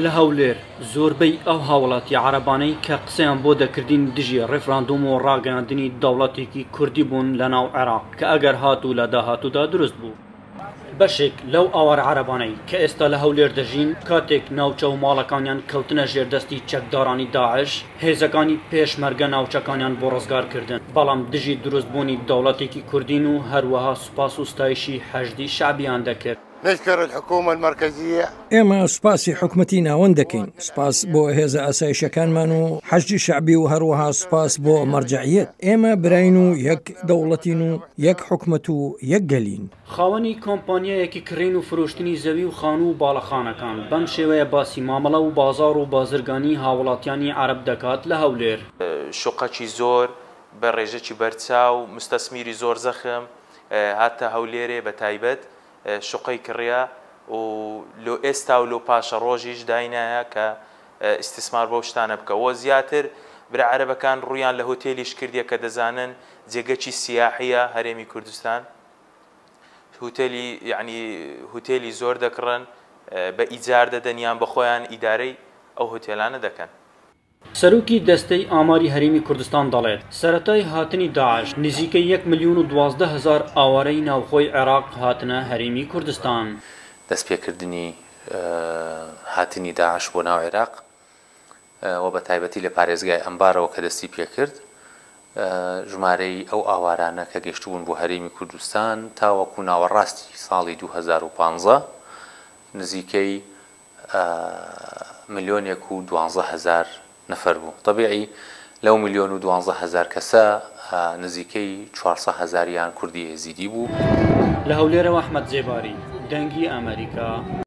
لە هەولێر زۆربەی ئەو هاوڵاتی عەرەبانەی کە قسەیان بۆ دەکردین دژی ڕێفراندۆم و ڕاگەیاندنی دەوڵەتێکی کوردی بوون لە ناو عێراق کە ئەگەر هاتوو لە داهاتوودا دروست بوو. بەشێک لەو ئاوار عەرەبانەی کە ئێستا لە هەولێر دەژین کاتێک ناوچە و ماڵەکانیان کەوتنە ژێردەستی چەکدارانی داعش، هێزەکانی پێشمەرگە ناوچەکانیان بۆ ڕزگارکردن، بەڵام دژی دروستبوونی دەوڵەتێکی کوردین و هەروەها سوپاس و ستایشی حەشدی شعبیان دەکرد. نشكر الحكومة المركزية. ئێمە سوپاسی حکومەتی ناوەند دەکەین، سوپاس بۆ هێزە ئاسایشەکانمان و حەشدی شعبی و هەروەها سوپاس بۆ مەرجەعیەت. ئێمە براین و یەک دەوڵەتین و یەک حکومەت و یەک گەلین. خاوەنی کۆمپانیایەکی کڕین و فرۆشتنی زەوی و خانوو و باڵەخانەکان بەم شێوەیە باسی مامەڵە و بازار و بازرگانی هاوڵاتیانی عەرەب دەکات لە هەولێر. شوقەکی زۆر بە ڕێژەکی بەرچاو مستەسمیری زۆر زەخم هاتە هەولێرێ بە تایبەت شوقەی کڕیا و لۆ ئێستا و لۆ پاشە ڕۆژیش داینایە کە ئیستیسمار بەو شتانە بکەوە زیاتر برا عەرەبەکان ڕوویان لە هۆتێلیش کردیە کە دەزانن جێگەکی سیاحیە هەرێمی کوردستان، هوتێلی یعنی هوتێلی زۆر دەکڕن بە ئیجار دەدەنیان بە خۆیان ئیدارەی ئەو هۆتێلانە دەکەن. سەرۆکی دەستەی ئاماری هەرێمی کوردستان دەڵێت سەرەتای هاتنی داعش نزیکەی 1,012,000 ئاوارەی ناوخۆی عێراق هاتنە هەرێمی کوردستان. دەستپێکردنی هاتنی داعش بۆ ناو عێراق و بە تایبەتی لە پارێزگای ئەمبارەوە کە دەستی پێکرد ژمارەی ئەو ئاوارانە کە گەشتبوون بۆ هەرێمی کوردستان تاوەکو ناوەڕاستی ساڵی 2015 نزیکەی 1,012,000 نەفەر بوو. طبیعی لەو 1,012,000 کەسە نزیکەی 400,000یان کوردی ئێزیدی بوو. لە هەولێرەوە ئەحمەد جێباری، دەنگی ئەمریکا.